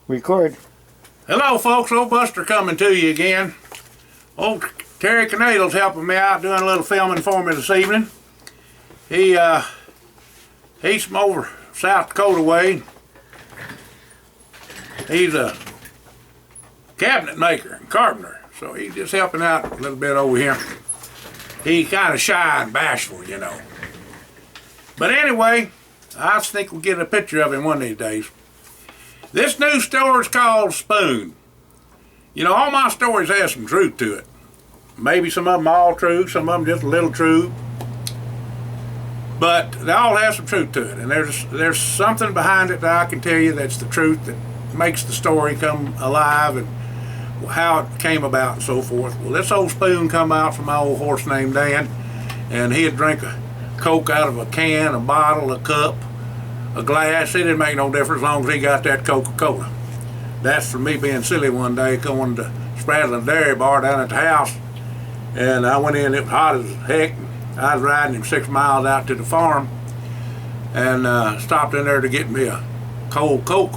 Record. Hello folks, old Buster coming to you again. Old Terry Canadle's helping me out doing a little filming for me this evening. He's from over South Dakota way. He's a cabinet maker and carpenter, so he's just helping out a little bit over here. He's kind of shy and bashful, you know. But anyway, I think we'll get a picture of him one of these days. This new store is called Spoon. You know, all my stories have some truth to it. Maybe some of them all true, some of them just a little true. But they all have some truth to it. And there's something behind it that I can tell you that's the truth that makes the story come alive and how it came about and so forth. Well, this old Spoon come out from my old horse named Dan, and he'd drink a Coke out of a can, a bottle, a cup, a glass. It didn't make no difference as long as he got that Coca-Cola. That's from me being silly one day going to Spradlin Dairy Bar down at the house, and I went in, it was hot as heck. I was riding him 6 miles out to the farm and stopped in there to get me a cold Coke.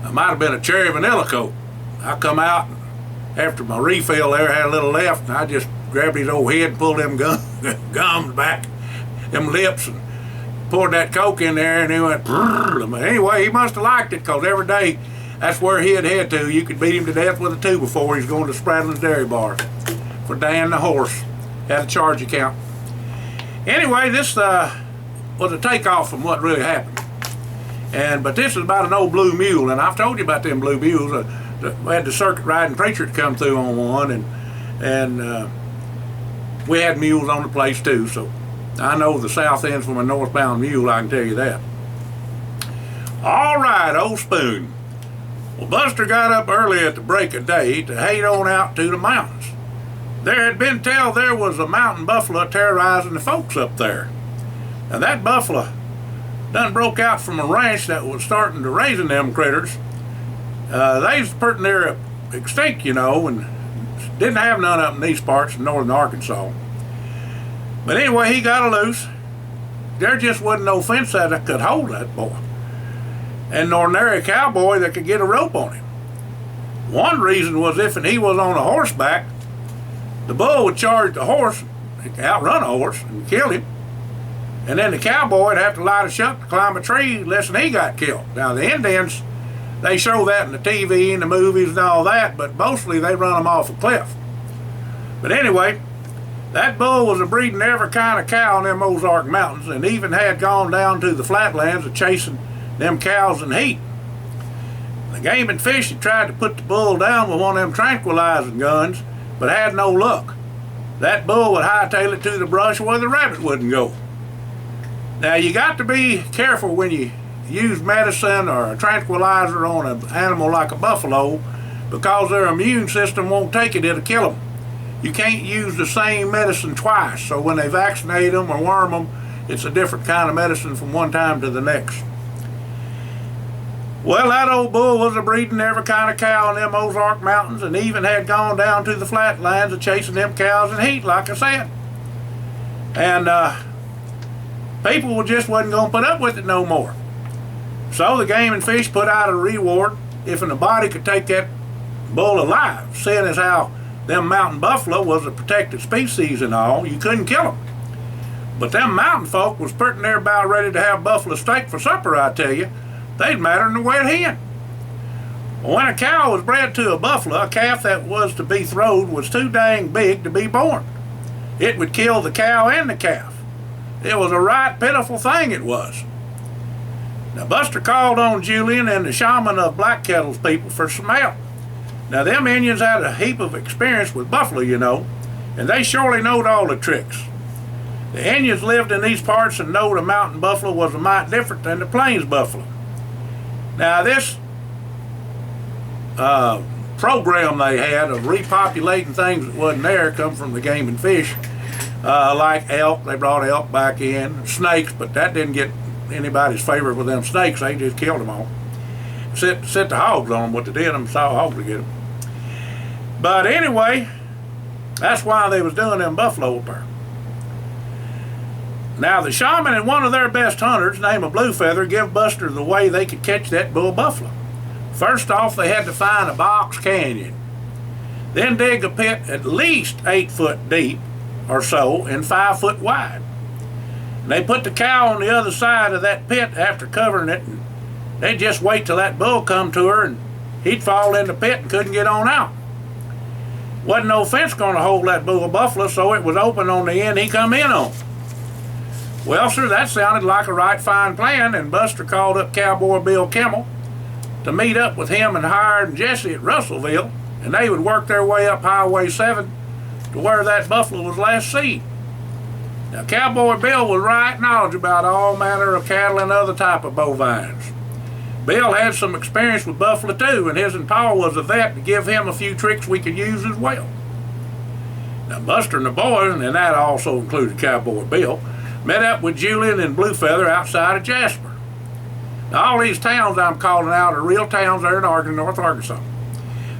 It might have been a cherry vanilla Coke. I come out after my refill there, had a little left, and I just grabbed his old head and pulled them gums back, them lips, and poured that Coke in there, and he went brrr. Anyway, he must have liked it, because every day that's where he'd head to. You could beat him to death with a 2 before he's going to Spradlin's Dairy Bar for Dan the horse. Had a charge account. Anyway, this was a takeoff from what really happened. But this is about an old blue mule, and I've told you about them blue mules. We had the circuit riding preacher come through on one, and we had mules on the place too, so I know the south end's from a northbound mule, I can tell you that. All right, old Spoon. Well, Buster got up early at the break of day to head on out to the mountains. There had been tell there was a mountain buffalo terrorizing the folks up there. Now that buffalo done broke out from a ranch that was starting to raising them critters. They was pretty near extinct, you know, and didn't have none up in these parts of northern Arkansas. But anyway, he got loose. There just wasn't no fence that could hold that boy, and nor nary a cowboy that could get a rope on him. One reason was if he was on a horseback, the bull would charge the horse, outrun a horse, and kill him. And then the cowboy would have to light a shuck to climb a tree lest he got killed. Now the Indians, they show that in the TV and the movies and all that, but mostly they run them off a cliff. But anyway, that bull was a breeding every kind of cow in them Ozark Mountains, and even had gone down to the flatlands of chasing them cows in heat. The Game and Fish had tried to put the bull down with one of them tranquilizing guns, but had no luck. That bull would hightail it to the brush where the rabbit wouldn't go. Now you got to be careful when you use medicine or a tranquilizer on an animal like a buffalo, because their immune system won't take it, it'll kill them. You can't use the same medicine twice, so when they vaccinate them or worm them, it's a different kind of medicine from one time to the next. Well, that old bull was a breeding every kind of cow in them Ozark Mountains, and even had gone down to the flatlands of chasing them cows in heat, like I said. And people just wasn't going to put up with it no more. So the Game and Fish put out a reward if anybody could take that bull alive, seeing as how them mountain buffalo was a protected species and all. You couldn't kill them. But them mountain folk was pretty near about ready to have buffalo steak for supper, I tell you. They'd matter than a wet hen. Well, when a cow was bred to a buffalo, a calf that was to be throwed was too dang big to be born. It would kill the cow and the calf. It was a right pitiful thing, it was. Now Buster called on Julian and the shaman of Black Kettle's people for some help. Now them Indians had a heap of experience with buffalo, you know, and they surely knowed all the tricks. The Indians lived in these parts and knowed a mountain buffalo was a mite different than the plains buffalo. Now this program they had of repopulating things that wasn't there come from the Game and Fish, like elk. They brought elk back in, snakes, but that didn't get anybody's favor with them snakes. They just killed them all. Set the hogs on them, what they did, them saw hogs to get them. But anyway, that's why they was doing them buffalo up there. Now the shaman and one of their best hunters, named a Blue Feather, give Buster the way they could catch that bull buffalo. First off, they had to find a box canyon, then dig a pit at least 8 foot deep or so and 5 foot wide. And they put the cow on the other side of that pit after covering it, and they'd just wait till that bull come to her and he'd fall in the pit and couldn't get on out. Wasn't no fence going to hold that bull buffalo, so it was open on the end he come in on. Well, sir, that sounded like a right fine plan, and Buster called up Cowboy Bill Kimmel to meet up with him and Hired and Jesse at Russellville, and they would work their way up Highway 7 to where that buffalo was last seen. Now, Cowboy Bill was right knowledgeable about all manner of cattle and other type of bovines. Bill had some experience with buffalo too, and his and Pa was a vet to give him a few tricks we could use as well. Now, Buster and the boys, and that also included Cowboy Bill, met up with Julian and Bluefeather outside of Jasper. Now, all these towns I'm calling out are real towns there in North Arkansas.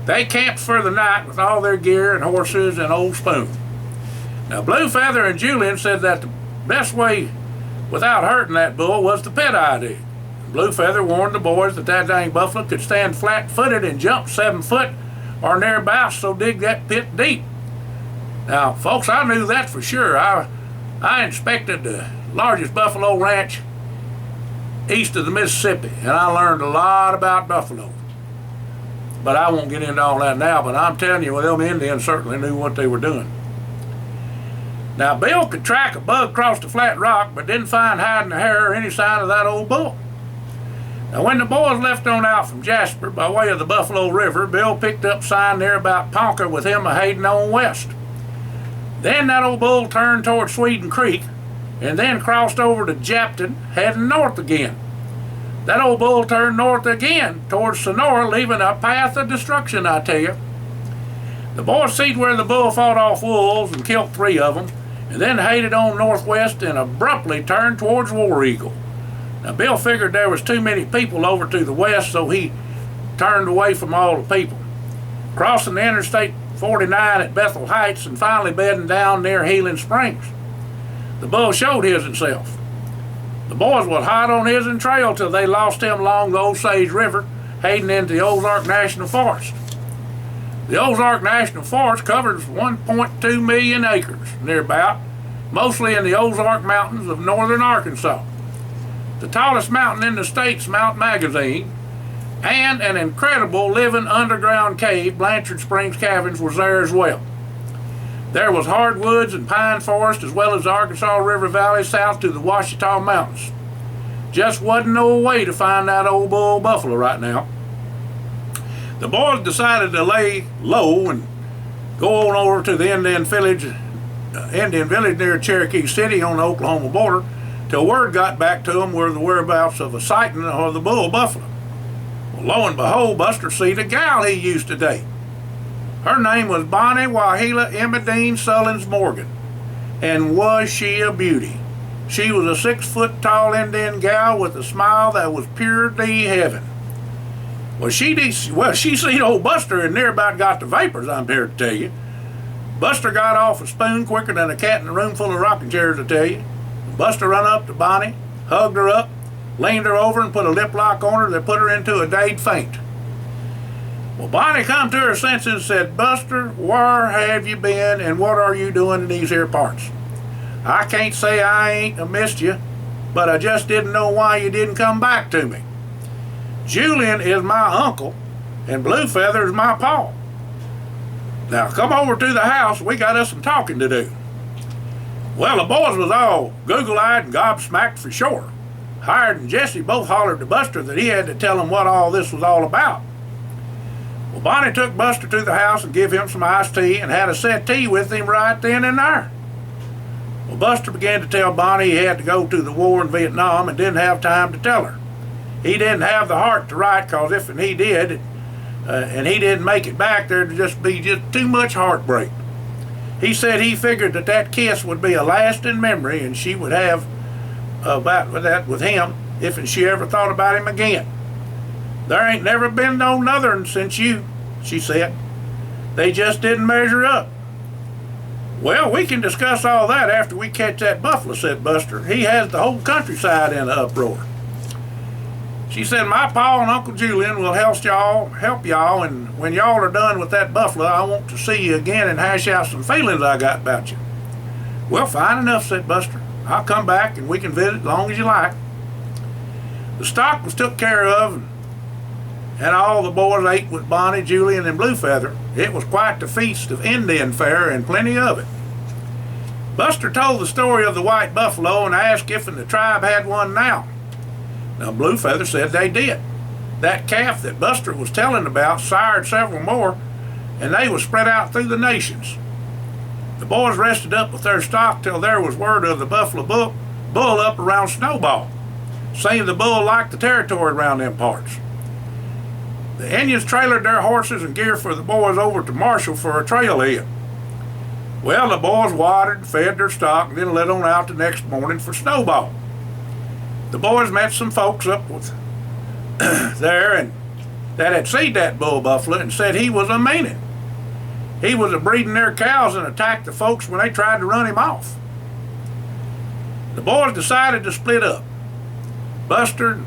They camped for the night with all their gear and horses and Old Spoon. Now, Bluefeather and Julian said that the best way without hurting that bull was the pit idea. Bluefeather warned the boys that that dang buffalo could stand flat-footed and jump 7 foot or nearabouts, so dig that pit deep. Now, folks, I knew that for sure. I inspected the largest buffalo ranch east of the Mississippi, and I learned a lot about buffalo. But I won't get into all that now, but I'm telling you, well, them Indians certainly knew what they were doing. Now, Bill could track a bug across the flat rock, but didn't find hide in the hair or any sign of that old bull. Now, when the boys left on out from Jasper by way of the Buffalo River, Bill picked up sign there about Ponca with him a heading on west. Then that old bull turned toward Sweden Creek and then crossed over to Japton, heading north again. That old bull turned north again towards Sonora, leaving a path of destruction, I tell you. The boys seen where the bull fought off wolves and killed 3 of them, and then headed on northwest and abruptly turned towards War Eagle. Now, Bill figured there was too many people over to the west, so he turned away from all the people, crossing the Interstate 49 at Bethel Heights and finally bedding down near Healing Springs. The bull showed himself. The boys was hot on his trail till they lost him along the Osage River, heading into the Ozark National Forest. The Ozark National Forest covers 1.2 million acres, nearby, mostly in the Ozark Mountains of northern Arkansas. The tallest mountain in the state's Mount Magazine, and an incredible living underground cave, Blanchard Springs Caverns, was there as well. There was hardwoods and pine forest, as well as the Arkansas River Valley south to the Ouachita Mountains. Just wasn't no way to find that old bull buffalo right now. The boys decided to lay low and go on over to the Indian village near Cherokee City on the Oklahoma border, till word got back to them where the whereabouts of a sighting of the bull buffalo. Well, lo and behold, Buster seen a gal he used to date. Her name was Bonnie Wahila Emmeline Sullins Morgan, and was she a beauty. She was a 6 foot tall Indian gal with a smile that was pure D heaven. Well, she seen old Buster and near about got the vapors, I'm here to tell you. Buster got off a spoon quicker than a cat in a room full of rocking chairs, I tell you. Buster run up to Bonnie, hugged her up, leaned her over and put a lip lock on her that put her into a dead faint. Well, Bonnie come to her senses and said, "Buster, where have you been and what are you doing in these here parts? I can't say I ain't missed you, but I just didn't know why you didn't come back to me. Julian is my uncle and Bluefeather is my pa. Now come over to the house, we got us some talking to do." Well, the boys was all goggle-eyed and gobsmacked for sure. Hired and Jesse both hollered to Buster that he had to tell them what all this was all about. Well, Bonnie took Buster to the house and gave him some iced tea and had a settee with him right then and there. Well, Buster began to tell Bonnie he had to go to the war in Vietnam and didn't have time to tell her. He didn't have the heart to write, cause if he did, and he didn't make it back, there'd just be too much heartbreak. He said he figured that kiss would be a lasting memory and she would have about that with him if she ever thought about him again. "There ain't never been no nothern since you," she said. "They just didn't measure up." "Well, we can discuss all that after we catch that buffalo," said Buster. "He has the whole countryside in an uproar." She said, my pa and Uncle Julian will help y'all, and when y'all are done with that buffalo, I want to see you again and hash out some feelings I got about you. Well, fine enough, said Buster. I'll come back and we can visit as long as you like. The stock was took care of, and all the boys ate with Bonnie, Julian, and Blue Feather. It was quite the feast of Indian fare, and plenty of it. Buster told the story of the white buffalo and asked if the tribe had one now. Now, Blue Feather said they did. That calf that Buster was telling about sired several more, and they was spread out through the nations. The boys rested up with their stock till there was word of the buffalo bull up around Snowball, saying the bull liked the territory around them parts. The Indians trailered their horses and gear for the boys over to Marshall for a trailhead. Well, the boys watered and fed their stock and then let on out the next morning for Snowball. The boys met some folks up with there and that had seen that bull buffalo and said he was a meanin'. He was a breeding their cows and attacked the folks when they tried to run him off. The boys decided to split up. Buster,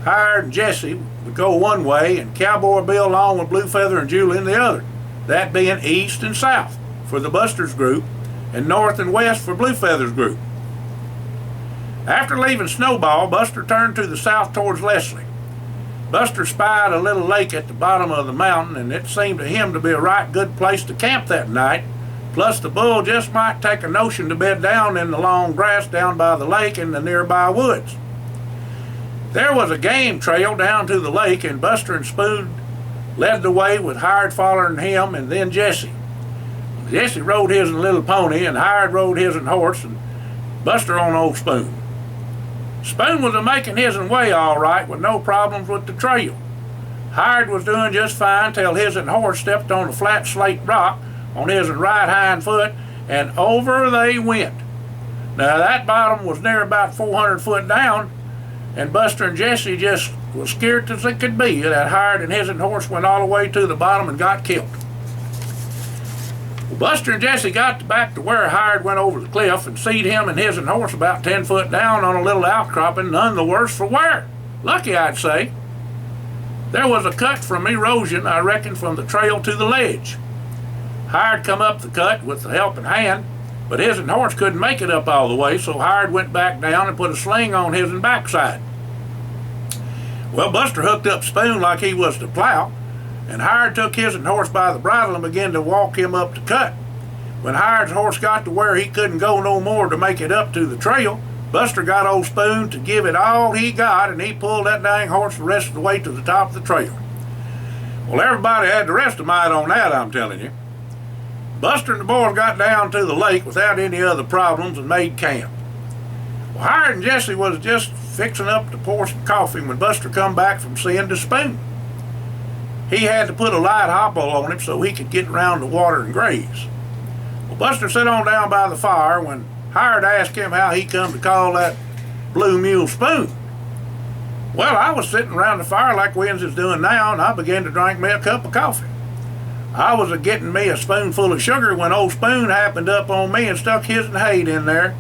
Hired, and Jesse would go one way, and Cowboy Bill along with Blue Feather and Julian the other, that being east and south for the Buster's group and north and west for Blue Feather's group. After leaving Snowball, Buster turned to the south towards Leslie. Buster spied a little lake at the bottom of the mountain, and it seemed to him to be a right good place to camp that night. Plus, the bull just might take a notion to bed down in the long grass down by the lake in the nearby woods. There was a game trail down to the lake, and Buster and Spoon led the way with Hired following him, and then Jesse. Jesse rode his in Little Pony, and Hired rode his in horse, and Buster on Old Spoon. Spoon was a-making his way all right with no problems with the trail. Hired was doing just fine till his and horse stepped on a flat slate rock on his right hind foot, and over they went. Now that bottom was near about 400 foot down, and Buster and Jesse just was scared as they could be that Hired and his and horse went all the way to the bottom and got killed. Well, Buster and Jesse got back to where Hired went over the cliff and seed him and his and horse about 10 foot down on a little outcropping, none the worse for wear. Lucky, I'd say. There was a cut from erosion, I reckon, from the trail to the ledge. Hired come up the cut with the helping hand, but his and horse couldn't make it up all the way, so Hired went back down and put a sling on his and backside. Well, Buster hooked up Spoon like he was to plow, and Hired took his and horse by the bridle and began to walk him up the cut. When Hired's horse got to where he couldn't go no more to make it up to the trail, Buster got Old Spoon to give it all he got, and he pulled that dang horse the rest of the way to the top of the trail. Well, everybody had the rest of might on that, I'm telling you. Buster and the boys got down to the lake without any other problems and made camp. Well, Hired and Jesse was just fixing up to pour some coffee when Buster come back from seeing the Spoon. He had to put a light hopple on him so he could get around the water and graze. Well, Buster sat on down by the fire when Hired asked him how he come to call that blue mule Spoon. Well, I was sitting around the fire like Wins is doing now, and I began to drink me a cup of coffee. I was a-getting me a spoonful of sugar when Old Spoon happened up on me and stuck his and Hade in there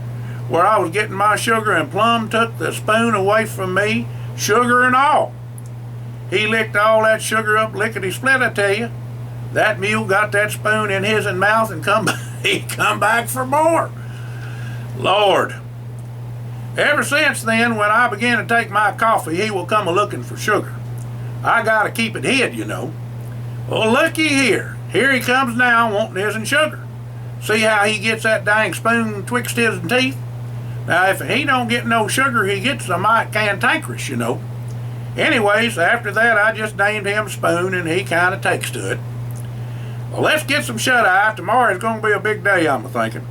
where I was getting my sugar, and plumb took the spoon away from me, sugar and all. He licked all that sugar up lickety-split, I tell you. That mule got that spoon in his and mouth and he come back for more. Lord. Ever since then, when I began to take my coffee, he will come a-looking for sugar. I gotta keep it hid, you know. Well, looky here. Here he comes now wanting his and sugar. See how he gets that dang spoon twixt his teeth? Now, if he don't get no sugar, he gets a mite cantankerous, you know. Anyways, after that, I just named him Spoon, and he kind of takes to it. Well, let's get some shut-eye. Tomorrow is going to be a big day, I'm thinking.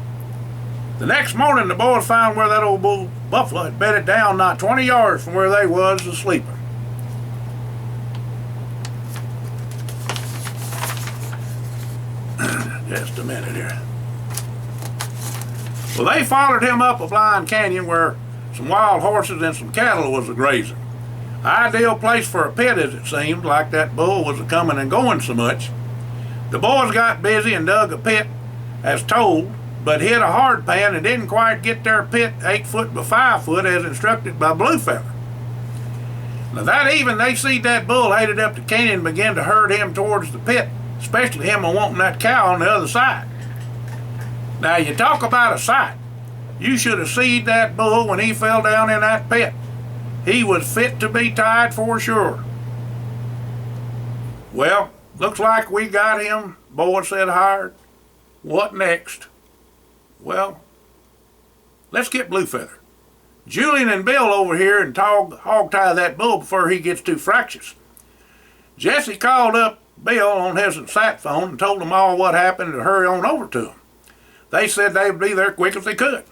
The next morning, the boys found where that old bull buffalo had bedded down not 20 yards from where they was asleep. Just a minute here. Well, they followed him up a blind canyon where some wild horses and some cattle was a-grazing. Ideal place for a pit, as it seemed, like that bull was a-coming and going so much. The boys got busy and dug a pit, as told, but hit a hard pan and didn't quite get their pit 8 foot by 5 foot as instructed by Blue Feather. Now that even they see that bull headed up the canyon and began to herd him towards the pit, especially him wanting that cow on the other side. Now you talk about a sight. You should have seen that bull when he fell down in that pit. He was fit to be tied for sure. Well, looks like we got him, boy said Hired. What next? Well, let's get Bluefeather. Julian and Bill over here and hog tie that bull before he gets too fractious. Jesse called up Bill on his sat phone and told them all what happened to hurry on over to him. They said they would be there quick as they could.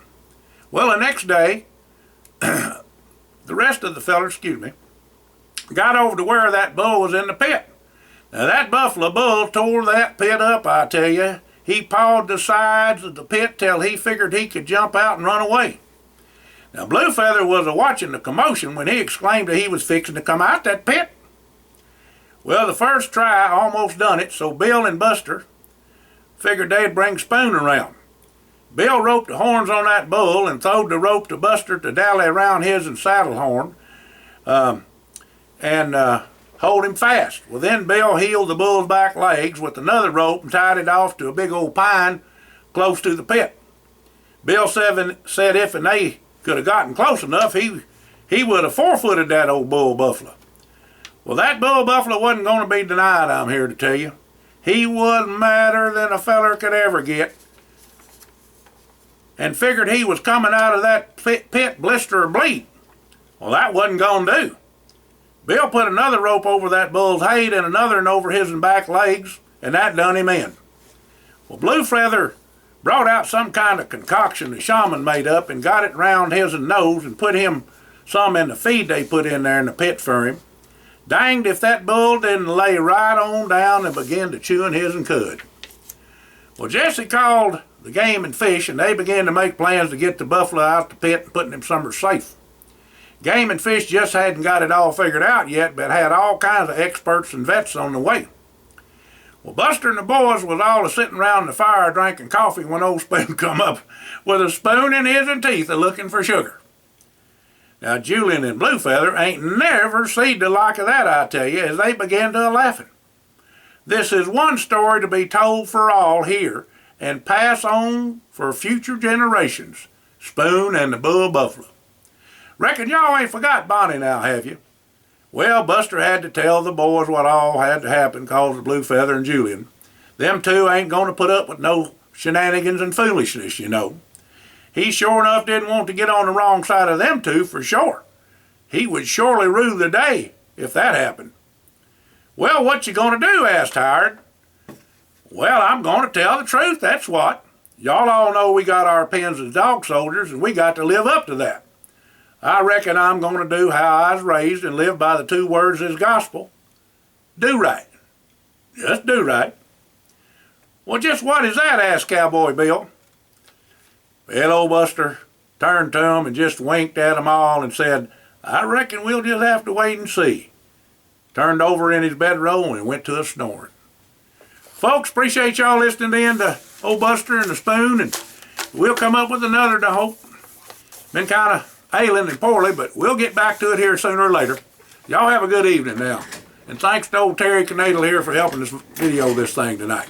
Well, the next day, the rest of the fellers, got over to where that bull was in the pit. Now that buffalo bull tore that pit up, I tell you. He pawed the sides of the pit till he figured he could jump out and run away. Now Bluefeather was a-watching the commotion when he exclaimed that he was fixing to come out that pit. Well, the first try almost done it, so Bill and Buster figured they'd bring Spoon around. Bill roped the horns on that bull and throwed the rope to Buster to dally around his and saddle horn and hold him fast. Well, then Bill heeled the bull's back legs with another rope and tied it off to a big old pine close to the pit. Bill said if and they could have gotten close enough, he would have four-footed that old bull buffalo. Well, that bull buffalo wasn't going to be denied, I'm here to tell you. He was madder than a feller could ever get, and figured he was coming out of that pit blister or bleed. Well, that wasn't going to do. Bill put another rope over that bull's head and another one over his and back legs, and that done him in. Well, Bluefeather brought out some kind of concoction the shaman made up and got it round his nose and put him some in the feed they put in there in the pit for him. Danged if that bull didn't lay right on down and begin to chewing his and cud. Well, Jesse called the game and fish, and they began to make plans to get the buffalo out the pit and putting him somewhere safe. Game and Fish just hadn't got it all figured out yet, but had all kinds of experts and vets on the way. Well, Buster and the boys was all sitting around the fire drinking coffee when old Spoon come up with a spoon in his and teeth a-looking for sugar. Now, Julian and Bluefeather ain't never seen the like of that, I tell you, as they began to laughing. This is one story to be told for all here and pass on for future generations. Spoon and the Bull Buffalo. Reckon y'all ain't forgot Bonnie now, have you? Well, Buster had to tell the boys what all had to happen cause of Bluefeather and Julian. Them two ain't going to put up with no shenanigans and foolishness, you know. He sure enough didn't want to get on the wrong side of them two for sure. He would surely rue the day if that happened. Well, what you going to do? Asked Hired. Well, I'm going to tell the truth, that's what. Y'all all know we got our pens as dog soldiers and we got to live up to that. I reckon I'm going to do how I was raised and live by the two words as gospel. Do right. Just do right. Well, just what is that? Asked Cowboy Bill. Well, old Buster turned to him and just winked at them all and said, I reckon we'll just have to wait and see. Turned over in his bedroll and went to a snoring. Folks, appreciate y'all listening in to old Buster and the Spoon, and we'll come up with another, I hope. Been kind of ailing and poorly, but we'll get back to it here sooner or later. Y'all have a good evening now. And thanks to old Terry Canadle here for helping us video this thing tonight.